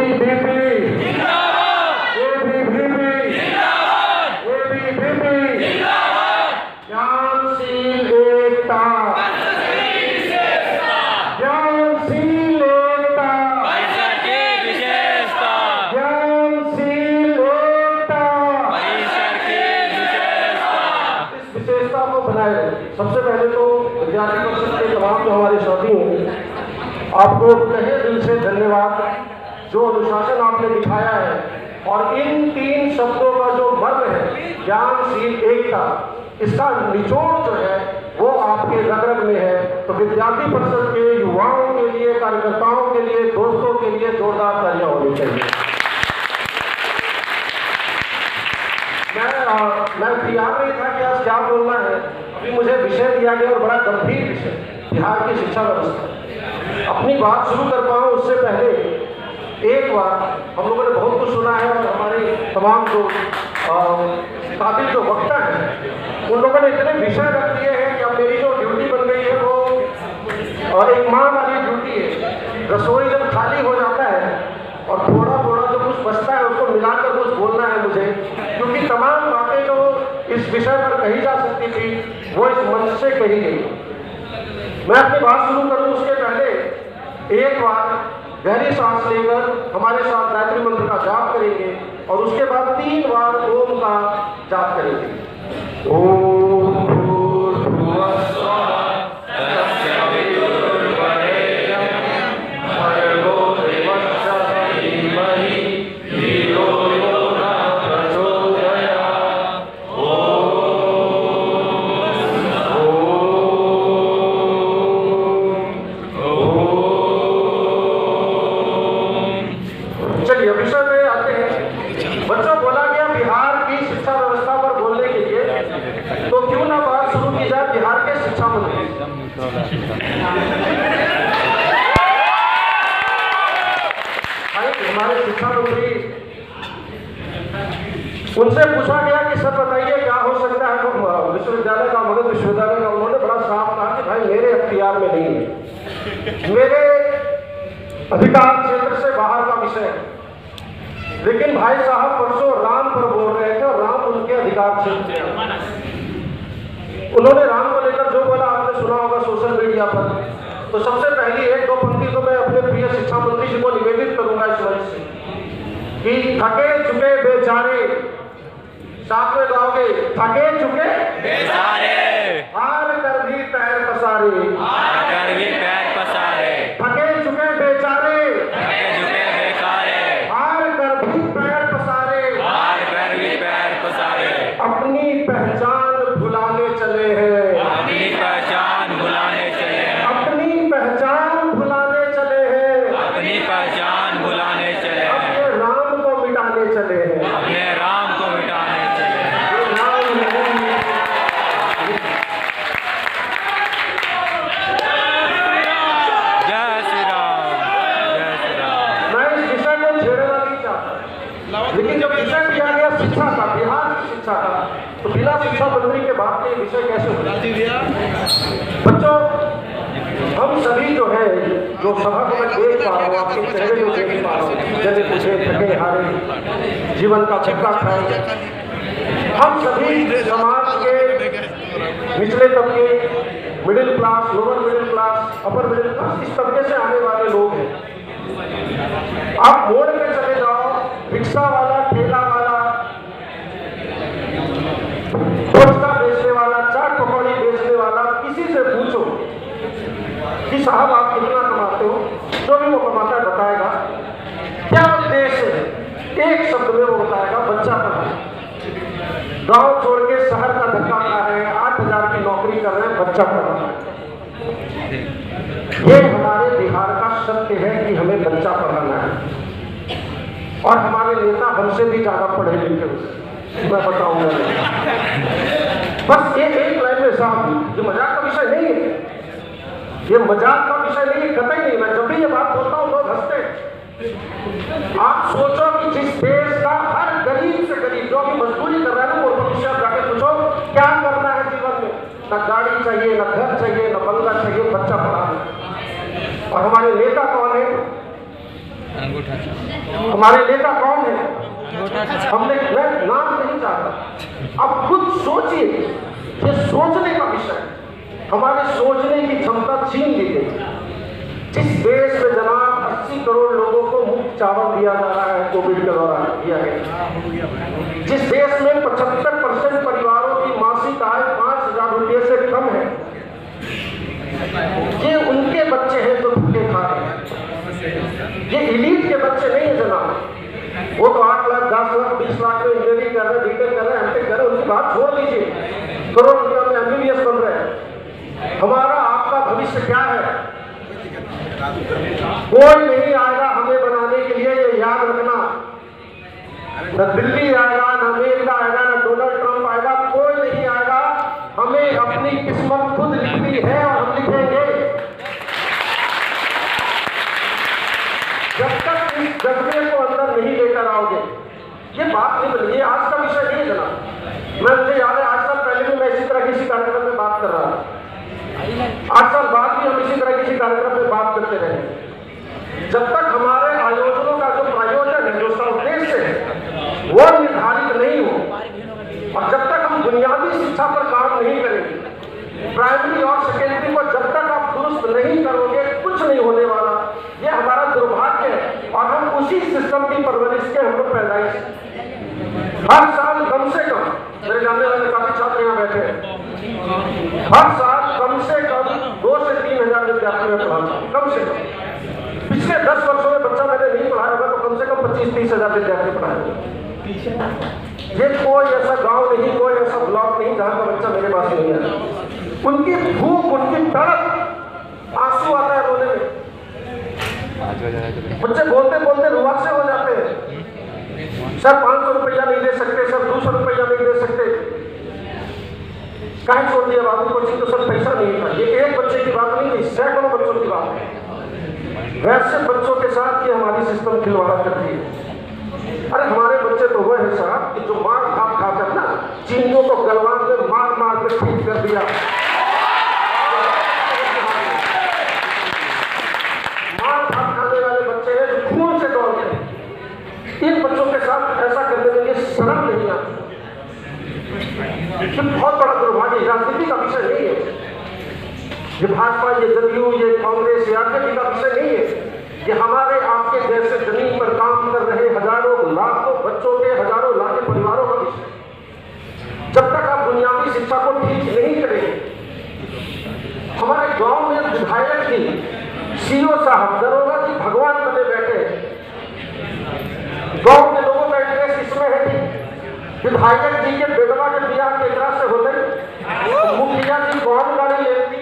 ABVP जिंदाबाद, ABVP जिंदाबाद, ABVP जिंदाबाद। ज्ञानशील एकता, ज्ञानशील एकता, परिषद की विशेषता, ज्ञानशील एकता, परिषद की विशेषता। इस विशेषता को बनाए रखें। सबसे पहले तो विद्यार्थी परिषद के तमाम जो हमारे साथी हैं, आपको तहे दिल से धन्यवाद। जो अनुशासन आपने दिखाया है और इन 3 शब्दों का जो मर्म है ज्ञानशील एकता, इसका निचोड़ जो है वो आपके रग रग में है। तो विद्यार्थी परिषद के युवाओं के लिए, कार्यकर्ताओं के लिए, दोस्तों के लिए जोरदार तालियां होनी चाहिए। मैं तैयार नहीं था कि आज क्या बोलना है। अभी मुझे विषय दिया गया और बड़ा गंभीर विषय, बिहार की शिक्षा व्यवस्था। अपनी बात शुरू कर पाऊँ उससे पहले एक बार, हम लोगों ने बहुत कुछ सुना है और हमारे तमाम जो काबिल जो वक्ता हैं उन लोगों ने इतने विषय रख दिए हैं कि अब मेरी जो ड्यूटी बन गई है वो एक माँ वाली ड्यूटी है। रसोई जब खाली हो जाता है और थोड़ा थोड़ा जो कुछ बचता है उसको मिलाकर कुछ बोलना है मुझे, क्योंकि तमाम बातें जो इस विषय पर कही जा सकती थी वो इस मंच से कही गई। मैं अपनी बात शुरू करूं उसके पहले एक बार गहरी सांस लेकर हमारे साथ गायत्री मंत्र का जाप करेंगे और उसके बाद 3 बार ओम का जाप करेंगे। ओम भूर्भुवः स्वः हमारे शिक्षा मंत्री, उनसे पूछा गया कि सर बताइए क्या हो सकता है विश्वविद्यालय का, मगध विश्वविद्यालय का। उन्होंने बड़ा साफ कहा कि भाई मेरे अख्तियार में नहीं है, मेरे अधिकार क्षेत्र से बाहर का विषय है। लेकिन भाई साहब परसों राम पर बोल रहे थे और राम उनके अधिकार क्षेत्र में। उन्होंने राम को लेकर जो बोला आपने सुना होगा सोशल मीडिया पर। तो सबसे पहली 1-2 पंक्ति तो मैं अपने प्रिय शिक्षा मंत्री जी को निवेदित करूंगा इस मंच से कि थके चुके बेचारे, साथ में गाओगे, थके चुके बेचारे, हार कर भी पैर पसारे, हार कर भी पैर पसारे, थके चुके बेचारे, थके चुके बेचारे, हार कर भी पैर पसारे, हार कर भी पैर पसारे, अपनी पहचान भुलाने चले हैं, अपनी पहचान भुलाने चले हैं, अपनी पहचान भुलाने चले हैं, अपनी पहचान भुलाने चले हैं, अपने राम को मिटाने चले हैं, अपने राम को मिटाने चले हैं। जय श्री राम, जय श्री राम। मैं इस विषय को छेड़ना नहीं चाहता, लेकिन जब विषय दिया गया शिक्षा का, बिहार की शिक्षा का, तो बिना शिक्षा मंत्री के बात में विषय कैसे हो? बच्चों, हम सभी जो है, जो सभा को मैं देख पा रहा हूँ, आपके चेहरे जो देख पा रहा हूँ, जैसे मुझे थके हारे जीवन का धक्का खाए, हम सभी समाज के निचले तबके, middle class, lower middle class, upper middle class, इस तबके से आने वाले लोग हैं। आप मोड़ में चले जाओ, रिक्शा वाला, ठेला वाला, पुचका बेचने वाला, चाट पकौड़ी बेचने वाला, किसी से पूछो कि साहब आप कितना कमाते हो, जो भी वो कमाता है बताएगा क्या उद्देश्य है, एक शब्द में वो बताएगा बच्चा पढ़ाना। गांव छोड़ के शहर का धक्का खा रहे हैं, 8,000 की नौकरी कर रहे हैं, बच्चा पढ़ाना। ये हमारे बिहार का सत्य है कि हमें बच्चा पढ़ाना है और हमारे नेता हमसे भी ज्यादा पढ़े लिखे हैं, मैं बताऊंगा। बस ये एक लाइन में साहब, ये मजाक का विषय नहीं है, ये मजाक का विषय नहीं है, कतई नहीं। मैं जब भी ये बात बोलता हूँ लोग हंसते हैं। आप सोचो कि जिस देश का हर गरीब से गरीब जो भी मजदूरी कर रहा है ना, वो भविष्य आप जाके पूछो क्या करना है जीवन में, न गाड़ी चाहिए, न घर चाहिए, न बंगला चाहिए, बच्चा पढ़ाना। और हमारे नेता कौन है? हमारे नेता कौन है? हमने मैं नाम नहीं चाहता। अब खुद सोचिए, ये सोचने का विषय है। हमारे सोचने की क्षमता छीन ली गई। जिस देश में जनाब 80 करोड़ लोगों को मुफ्त चावल दिया जा रहा है, कोविड के दौरान दिया गया। जिस देश में 75% परिवारों की मासिक आय 5,000 रुपये से कम है, ये उनके बच्चे हैं जो भूखे खा रहे हैं। ये एलीट के बच्चे नहीं है जनाब। वो तो 8 लाख 10 लाख 20 लाख में इंजीनियरिंग कर रहे हैं, बीटेक कर रहे हैं, एमटेक कर रहे हैं, उनकी बात छोड़ दीजिए। करोड़ रुपया में एमबीबीएस बन रहे हैं। हमारा आपका भविष्य क्या है? कोई नहीं आएगा हमें बनाने के लिए, ये याद रखना। न दिल्ली आएगा, न अमेरिका आएगा, न डोनाल्ड ट्रंप आएगा, कोई नहीं आएगा। हमें अपनी किस्मत खुद लिखनी है और हम लिखेंगे। जब तक इस जज्बे को अंदर नहीं लेकर आओगे, ये बात नहीं बनी। ये आज का विषय नहीं है जनाब। मुझे याद है 8 साल पहले भी मैं इसी तरह किसी कार्यक्रम में बात कर रहा था। 8 साल बाद भी हम इसी तरह किसी कार्यक्रम में बात करते रहे। जब तक हमारे आयोजनों का जो प्रायोजन है, जो उद्देश्य है, वो निर्धारित नहीं हो, और जब तक हम बुनियादी शिक्षा पर काम नहीं करेंगे, प्राइमरी और सेकेंडरी को जब तक आप दुरुस्त नहीं करोगे, कुछ नहीं होने वाला। ये हमारा दुर्भाग्य है और हम उसी सिस्टम की परवरिश के हम लोग पैदाइश। हर साल कम से कम, मेरे जानने वाले काफी छात्र यहाँ बैठे हैं, हर साल कम से कम 2 से 3 हजार विद्यार्थी में पढ़ाता हूँ, कम से कम। पिछले 10 वर्षों में बच्चा मैंने नहीं पढ़ाया होगा तो कम से कम 25-30 हजार विद्यार्थी पढ़ाए। ये कोई ऐसा गांव नहीं, कोई ऐसा ब्लॉक नहीं जहां का बच्चा मेरे पास नहीं है। उनकी भूख, उनकी तड़प, आंसू आता है रोने में। बच्चे बोलते बोलते रुआसे हो जाते हैं। सर 500 रुपया नहीं दे सकते, सर 200 रुपया नहीं दे सकते। कहीं छोड़ दिया बाबू कोचिंग, तो सर पैसा नहीं था। ये एक बच्चे की बात नहीं थी, सैकड़ों बच्चों की बात है। वैसे बच्चों के साथ ये हमारी सिस्टम खिलवाड़ा करती है। अरे हमारे बच्चे तो वो है साहब कि जो मार भात खाकर ना चीनियों को गलवान में मार मार कर ठीक कर दिया। मार भात खाने वाले बच्चे हैं जो खून से दौड़ गए। इन बच्चों के साथ ऐसा करने में ये शर्म नहीं आती। ये बहुत बड़ा दुर्भाग्य। राजनीति का विषय नहीं है ये, भाजपा, ये जदयू, ये कांग्रेस, ये आरजेडी का विषय नहीं है। ये हमारे आपके जैसे जमीन पर काम कर रहे हजारों लाखों बच्चों के, हजारों लाखों परिवारों का विषय। जब तक आप बुनियादी शिक्षा को ठीक नहीं करेंगे, हमारे गांव में विधायक जी, सीओ साहब, दरोगा जी भगवान बने बैठे। गांव के लोगों का इंटरेस्ट इसमें है कि विधायक जी के बेटवा के बिहार के तरह से होते, मुखिया जी कौन गाड़ी लेती।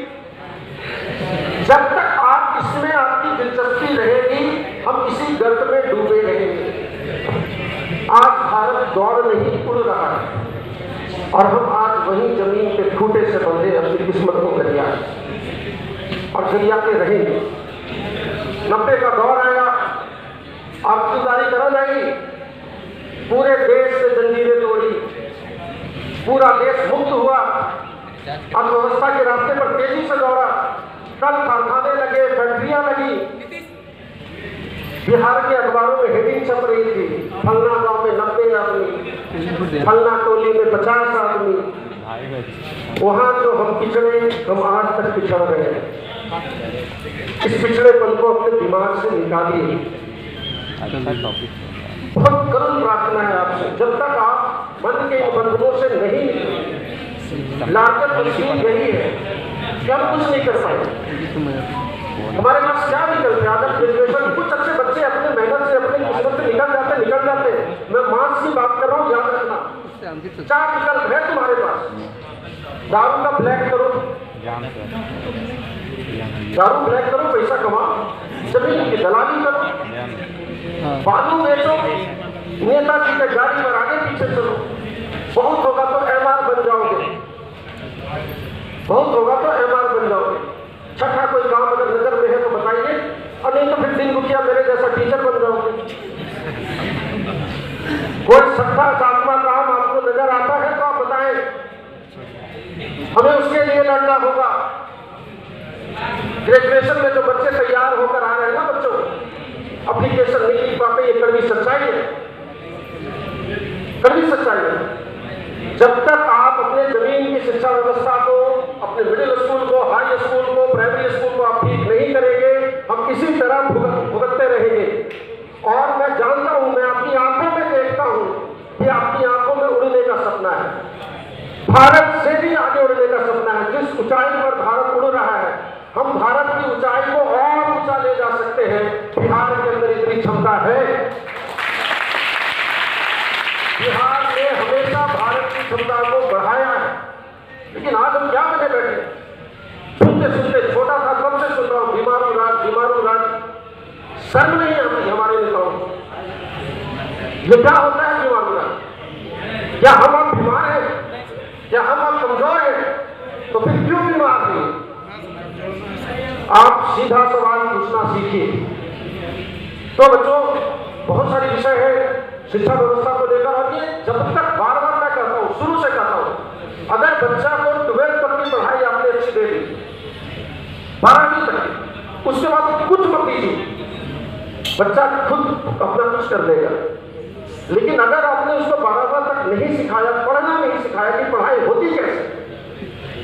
जब तक आप इसमें आपकी दिलचस्पी रहेगी, हम इसी गर्त में डूबे रहेंगे। आज भारत दौड़ नहीं उड़ रहा है और हम आज वहीं जमीन के खूंटे से बंधे अपनी किस्मत को गरियाए और गरियाते रहेंगे। 90 का दौर आएगा, आबदीदारी करा जाएगी, पूरे देश से जंजीरें तोड़ी, पूरा देश मुक्त हुआ, अर्थव्यवस्था के रास्ते पर तेजी से दौड़ा, कल कारखाने लगे, फैक्ट्रियां लगी। बिहार के अखबारों में हेडिंग छप रही थी, फलना गांव में 90 आदमी, फलना टोली में 50 आदमी। वहां जो हम पिछड़े, हम आज तक पिछड़ रहे हैं। इस पिछड़ेपन को अपने दिमाग से निकालिए। बहुत करुण प्रार्थना है आपसे, जब तक आप मन के बंधनों से नहीं निकले। लागत मशीन यही है कि हम कुछ नहीं कर पाए। हमारे पास क्या निकलते हैं? अगर ग्रेजुएशन, कुछ अच्छे बच्चे अपने मेहनत से, अपने किस्मत से निकल जाते हैं। मैं मार्क्स की बात कर रहा हूँ, याद रखना। 4 विकल्प है तुम्हारे पास। दारू का ब्लैक करो, दारू ब्लैक करो, पैसा कमाओ, जमीन की दलाली करो, बालू बेचो, नेताजी के गाड़ी पर आगे पीछे चलो। बहुत होगा तो एमआर बन जाओगे, बहुत होगा तो एमआर बन जाओगे। छठा कोई काम अगर नजर में है तो बताइए, और नहीं तो फिर दिन दुखिया मेरे जैसा टीचर बन जाओगे। कोई सत्ता सातवां काम आपको नजर आता है तो आप बताएं, हमें उसके लिए लड़ना होगा। ग्रेजुएशन में जो बच्चे तैयार होकर आ रहे हैं ना, बच्चों, एप्लीकेशन निकली पाते, ये कड़वी सच्चाई है, कड़वी सच्चाई है। जब तक आप अपने जमीन की शिक्षा व्यवस्था को, अपने मिडिल स्कूल को, हाई स्कूल को, प्राइमरी स्कूल को आप ठीक नहीं करेंगे, हम इसी तरह भुगतते रहेंगे। और मैं जानता हूं, मैं अपनी आंखों में देखता हूं कि आपकी आंखों में उड़ने का सपना है, भारत से भी आगे उड़ने का सपना है। जिस ऊंचाई पर भारत उड़ रहा है, हम भारत की ऊंचाई को और ऊंचा ले जा सकते हैं। बिहार के अंदर इतनी क्षमता है। बिहार ने हमेशा भारत की क्षमता को बढ़ाया है, लेकिन आज हम क्या बने बैठे? सुनते सुनते, छोटा था कब से सुन रहा हूं, बीमारू राज, बीमारू राज। शर्म नहीं आती हमारे नेताओं को? ये क्या होता है बीमारू राज? क्या हम अब बीमार हैं? क्या हम अब कमजोर हैं? तो फिर क्यों बीमार नहीं? आप सीधा सवाल पूछना सीखिए। तो बच्चों, बहुत सारी विषय है शिक्षा व्यवस्था को लेकर, और ये जब तक बार बार मैं कहता हूँ, शुरू से कहता हूँ, अगर बच्चा को 12th तक की पढ़ाई आपने अच्छी दे दी, 12वीं तक, उसके बाद कुछ मत दीजिए, बच्चा खुद अपना कुछ कर लेगा। लेकिन अगर आपने उसको 12वां तक नहीं सिखाया, पढ़ना नहीं सिखाया कि पढ़ाई होती कैसे,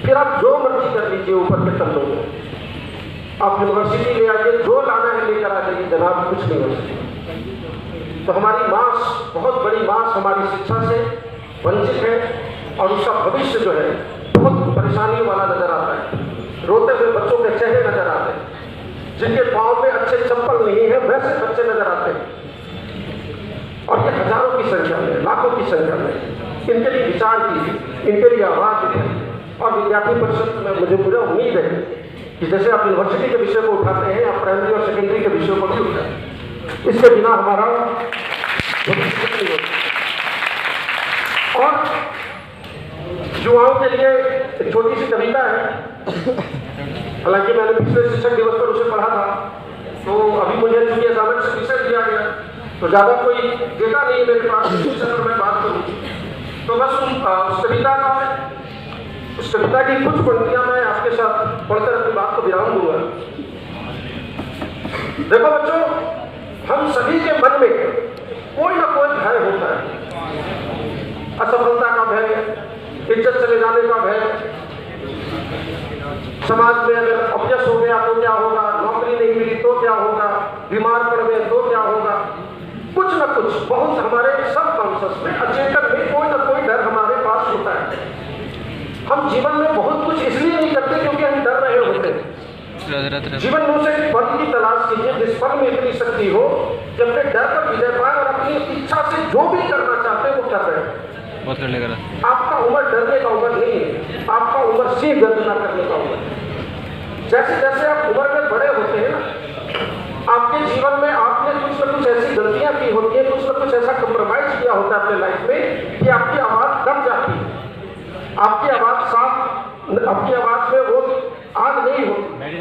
फिर आप जो मर्जी कर लीजिए ऊपर के तत्वों को, आप यूनिवर्सिटी ले आइए, जो लाना है लेकर आ जाइए, जनाब कुछ नहीं हो सकता। तो हमारी मास, बहुत बड़ी मास हमारी शिक्षा से वंचित है, और उसका भविष्य जो है बहुत परेशानी वाला नजर आता है। रोते हुए बच्चों के चेहरे नजर आते हैं, जिनके पाँव में अच्छे चप्पल नहीं है वैसे बच्चे नजर आते हैं। और ये हजारों की संख्या में, लाखों की संख्या में। इनके लिए विचार कीजिए, इनके लिए आवाज उठाइए। और विद्यार्थी परिषद में मुझे पूरा उम्मीद है कि जैसे आप यूनिवर्सिटी के विषय को उठाते हैं, आप प्राइमरी और सेकेंडरी के विषयों को भी उठाएं। इसके बिना हमारा भविष्य नहीं होता। और युवाओं के लिए एक छोटी सी कविता है, हालांकि मैंने पिछले शिक्षक दिवस पर उसे पढ़ा था, तो अभी मुझे चूंकि अचानक से विषय दिया गया तो ज़्यादा कोई डेटा नहीं है मेरे पास इस विषय पर मैं बात करूँ। तो बस उस कविता की कुछ पंक्तियां मैं आपके साथ पढ़कर अपनी बात को विराम दूंगा। देखो बच्चों, हम सभी के मन में कोई ना कोई भय होता है। असफलता का भय, इज्जत चले जाने का भय, समाज में अगर अपयश हो गया तो क्या होगा, नौकरी नहीं मिली तो क्या होगा, बीमार पड़ गए तो क्या होगा। कुछ न कुछ बहुत हमारे सब कॉन्शियस में, अचेतन में कोई ना कोई डर हमारे पास होता है। हम जीवन में बहुत कुछ इसलिए नहीं करते क्योंकि हम डर रहे होते हैं। जीवन में उसे पल की तलाश कीजिए जिस पल में इतनी शक्ति हो कि अपने डर पर विजय पाए और अपनी इच्छा से जो भी करना चाहते हैं वो कर रहे हैं। आपका उम्र डरने का उम्र नहीं है, आपका उम्र सिर्फ गर्जना करने का उम्र है। जैसे जैसे आप उम्र में बड़े होते हैं ना, आपके जीवन में आपने कुछ न कुछ ऐसी गलतियां की होती है, कुछ न कुछ ऐसा कंप्रोमाइज किया होता है अपने लाइफ में कि आपकी आवाज दब जाती है, आपकी आवाज साफ, आपकी आवाज में वो आग नहीं होती।